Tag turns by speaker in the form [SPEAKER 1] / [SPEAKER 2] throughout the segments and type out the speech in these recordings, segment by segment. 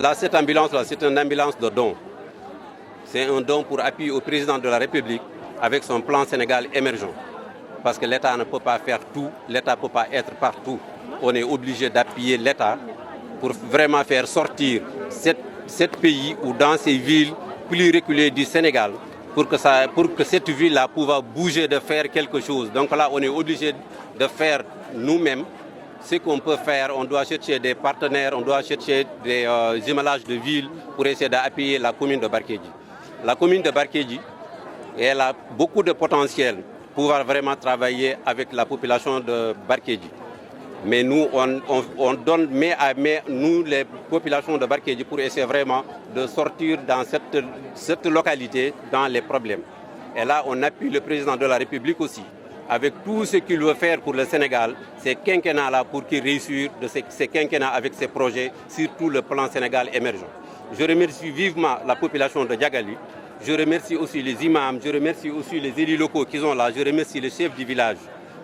[SPEAKER 1] Là, cette ambulance-là, c'est une ambulance de don. C'est un don pour appui au président de la République avec son plan Sénégal émergent. Parce que l'État ne peut pas faire tout, l'État ne peut pas être partout. On est obligé d'appuyer l'État pour vraiment faire sortir cet pays ou dans ces villes plus reculées du Sénégal pour que cette ville-là puisse bouger, de faire quelque chose. Donc là, on est obligé de faire nous-mêmes ce qu'on peut faire. On doit chercher des partenaires, on doit chercher des images de villes pour essayer d'appuyer la commune de Barkédji. La commune de Barkédji, elle a beaucoup de potentiel pour pouvoir vraiment travailler avec la population de Barkédji. Mais nous, on donne main à main, nous, les populations de Barkédji, pour essayer vraiment de sortir dans cette localité dans les problèmes. Et là, on appuie le président de la République aussi, avec tout ce qu'il veut faire pour le Sénégal, ces quinquennats-là, pour qu'il réussisse de ces quinquennats avec ses projets, surtout le plan Sénégal émergent. Je remercie vivement la population de Diagali. Je remercie aussi les imams, je remercie aussi les élus locaux qui sont là, je remercie les chefs du village,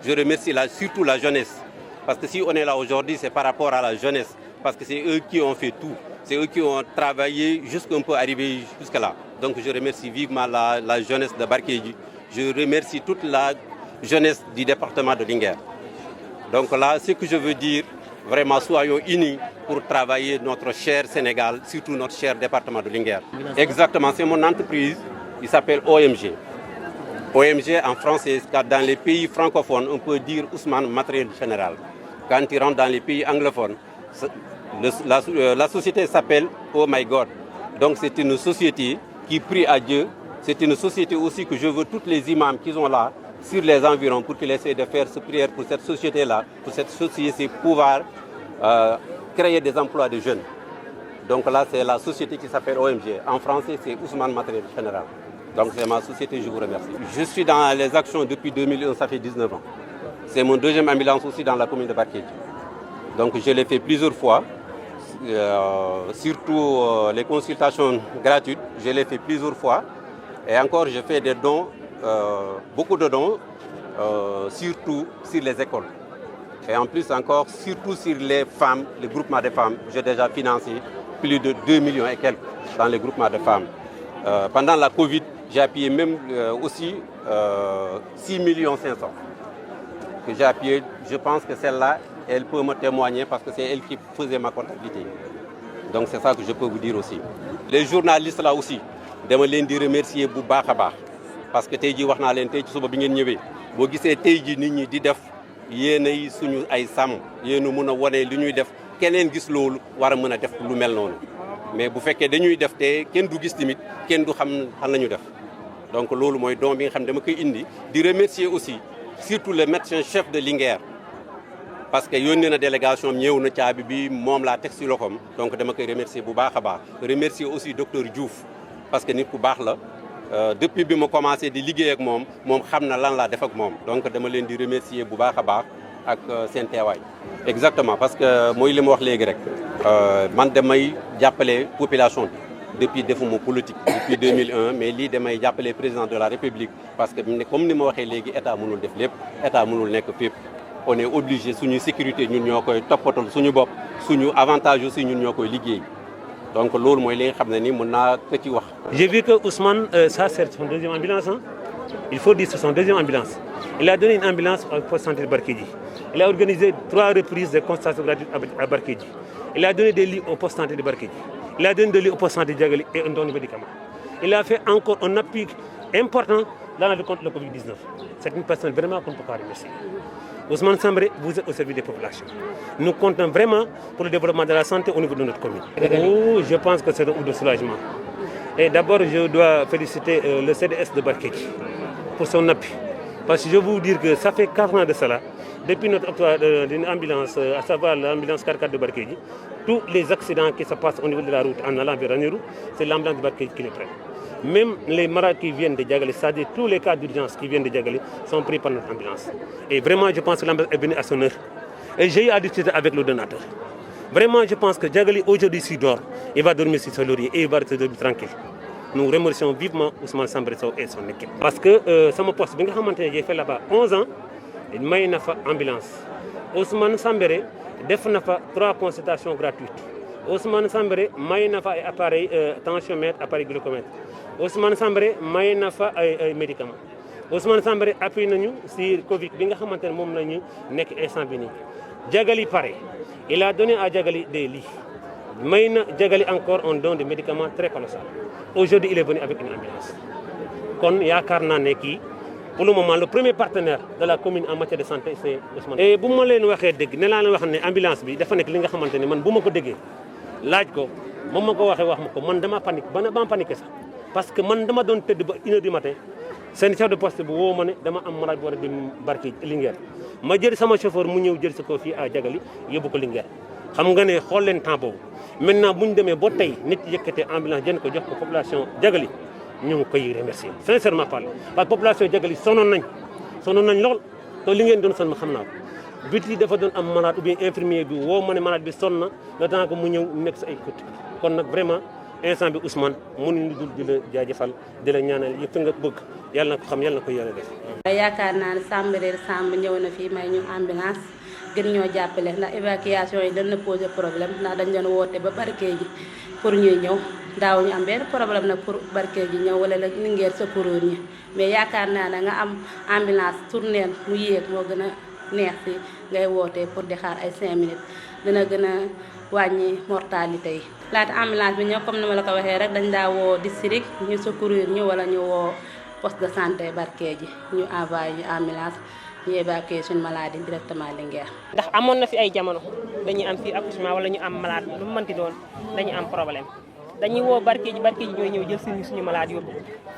[SPEAKER 1] je remercie surtout la jeunesse. Parce que si on est là aujourd'hui, c'est par rapport à la jeunesse. Parce que c'est eux qui ont fait tout. C'est eux qui ont travaillé jusqu'à un peu arriver jusque-là. Donc je remercie vivement la jeunesse de Barkédji. Je remercie toute la jeunesse du département de Linguère. Donc là, ce que je veux dire, vraiment, soyons unis pour travailler notre cher Sénégal, surtout notre cher département de Linguère. Exactement, c'est mon entreprise, il s'appelle OMG. OMG en français, dans les pays francophones, on peut dire Ousmane Matériel Général. Quand il rentre dans les pays anglophones, la société s'appelle Oh My God. Donc c'est une société qui prie à Dieu. C'est une société aussi que je veux tous les imams qui sont là, sur les environs, pour qu'ils essaient de faire ce prière pour cette société-là, pour cette société pouvoir créer des emplois de jeunes. Donc là, c'est la société qui s'appelle OMG. En français, c'est Ousmane Matériel Général. Donc c'est ma société, je vous remercie. Je suis dans les actions depuis 2001, ça fait 19 ans. C'est mon deuxième ambulance aussi dans la commune de Barkédji. Donc je l'ai fait plusieurs fois, surtout les consultations gratuites, je l'ai fait plusieurs fois. Et encore, je fais des dons, beaucoup de dons, surtout sur les écoles. Et en plus encore, surtout sur les femmes, les groupements de femmes, j'ai déjà financé plus de 2 millions et quelques dans les groupements de femmes. Pendant la Covid, j'ai appuyé même aussi 6 millions 500 que j'ai appuyé. Je pense que celle-là, elle peut me témoigner parce que c'est elle qui faisait ma comptabilité. Donc c'est ça que je peux vous dire aussi. Les journalistes là aussi, je les remercier bu baax a baax parce que tey jii wax naa leen tey ci suba bi ngeen ñëwee boo gisee tey jii nit ñi di def yéenay suñu ay sàmm yéen a mën a wane li ñuy def keneen gis loolu war a mën a def lu mel noonu. Mais bu fekkee dañuy def te kenn du gis tamit kenn du xam la ñu def donc loolu mooy don bi nga xam ne dama koy indi di remercier aussi surtout le médecin chef de Linguère parce que yónnee na délégation ñëw na caabi bi moom laa teg si loxoom donc dama koy remercier bu baax a baax. Remercier aussi docteur Diouf parce que nit ku baax la depuis bi ma commencé di liggéey ak moom xam na lan laa def ak moom donc dama leen di remercier bu baax a baax ak seen teewaay. Exactement parce que mooy li ma wax léegi rek man damay jàppale population bi depuis defuma politique depuis 2001 mais lii damay jàppale président de la République parce que comme ni ma waxee léegi état mënul def lépp état mënul nekk fépp. On est obligé suñu sécurité ñun ñoo koy toppatal suñu bopp suñu avantage aussi ñun ñoo koy liggéey donc loolu mooy li nga xam ne ni mën naa ko ci wax.
[SPEAKER 2] J'ai vu que Ousmane, ça c'est son deuxième ambulance. Hein? Il faut dire que c'est son deuxième ambulance. Il a donné une ambulance au poste de santé de Barkédji. Il a organisé 3 reprises de consultations gratuites à Barkédji. Il a donné des lits au poste de santé de Barkédji. Il a donné des lits au poste de santé de Diagali et un don de médicaments. Il a fait encore un appui important dans la lutte contre le Covid-19. C'est une personne vraiment qu'on ne peut pas remercier. Ousmane Sambré, vous êtes au service des populations. Nous comptons vraiment pour le développement de la santé au niveau de notre commune. Je pense que c'est un de soulagement. Et d'abord, je dois féliciter le CDS de Barkédji pour son appui. Parce que je veux vous dire que ça fait 4 ans de cela, depuis notre octroi d'une ambulance, à savoir l'ambulance 4x4 de Barkédji, tous les accidents qui se passent au niveau de la route en allant vers Ranérou, c'est l'ambulance de Barkédji qui les prend. Même les malades qui viennent de Diagali, c'est-à-dire tous les cas d'urgence qui viennent de Diagali, sont pris par notre ambulance. Et vraiment, je pense que l'ambulance est venue à son heure. Et j'ai eu à discuter avec le donateur. Vraiment, je pense que Diagali, aujourd'hui, s'il dort, il va dormir sur son laurier et il va rester tranquille. Nous remercions vivement Ousmane Sambré et son équipe. Parce que ça me poste, j'ai fait là-bas 11 ans, il m'a eu une ambulance. Ousmane Sambré a fait 3 consultations gratuites. Ousmane Sambré may na fa ay appareil tensiomètre appareil glucomètre Ousmane Sambré may na fa ay médicaments Ousmane Sambré appui nañu si Covid bi nga xamante ne moom la ñu nekk instant bi nii Diagali pare il a donné à Diagali des lits may na Diagali encore un don de médicaments très colossal aujourd'hui il est venu avec une ambulance kon yaakaar naa ne kii pour le moment le premier partenaire de la commune en matière de santé c'est Ousmane. et bu ma leen waxee dëgg ne laa leen wax ne ambulance bi dafa nekk li nga xamante ne man bu ma ko déggee laaj ko moom ma ko waxee wax ma ko man dama panique ba paniqué sax parce que man dama doon tëdd ba 1h du matin seen chef de poste bu woo ma ne dama am malade bu war a dem Barkédji Linguère ma jël sama chauffeur mu ñëw jël si ko fii à Diagali yóbbu ko Linguère xam nga ne xool leen temps boobu maintenant bu ñu demee ba tey nit yëkkatee ambulance jën ko jox ko population Diagali ñu ngi koy remercier sincèrement parlé parce que population Diagali sonoon nañ lool te li ngeen doon sonn ma xam naa ko biti dafa doon am malade ou bien infirmier bi woo ma ne malade bi sonn na le temps que mu ñëw nekk sa ay côté kon nag vraiment instant bi Ousmane mënuñu dul di la jaajëfal di la ñaanal yëpp nga bëgg yàlla na ko xam yàlla na ko yàlla def.
[SPEAKER 3] yaakaar naa ne Samb ñëw na fii may ñu ambulance gën ñoo jàppale ndax évacuation yi dañ na poser problème ndax dañ doon woote ba Barkédji pour ñuy ñëw daaw ñu am benn problème nag pour Barkédji ñëw wala la Linguère secourir ñi mais yaakaar naa ne nga am ambulance tournée mu yéeg moo gën a neex si ngay wootee pour di xaar ay 5 minutes dina gën a wàññi mortalité yi. laata ambulance bi ñëw comme ni ma la ko waxee rek dañ daa woo district ñu secourir ñu wala ñu woo poste de santé Barkédji ñu envoyé ñu ambulance ñu évacuer suñu maladie directement Linguère.
[SPEAKER 4] ndax amoon na fi ay jamono dañuy am fii accouchement wala ñu am malade lu mu mënti doon dañuy am problème dañuy woo Barkédji ñooy ñëw jël suñu malade yóbbu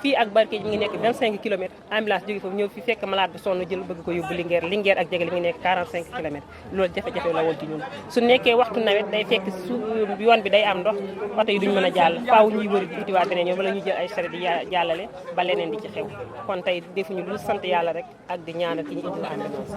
[SPEAKER 4] fii ak Barkédji mi ngi nekk 25 kilomètres ambulance jóge foofu ñëw fi fekk malade bi sonn jël bëgg ko yóbbu Linguère ak Diagali mi ngi nekk 45 kilomètres loolu jafe-jafe la woon ci ñun su nekkee waxtu nawet day fekk yoon bi day am ndox oto yi duñ mën a jàll faaw ñuy wëri di utiwaat beneen yoon wala ñu jël ay charrette di jàllale ba leneen di ci xew kon tey defuñu lu sant yàlla rek ak di ñaanal ki ñu indi ambulance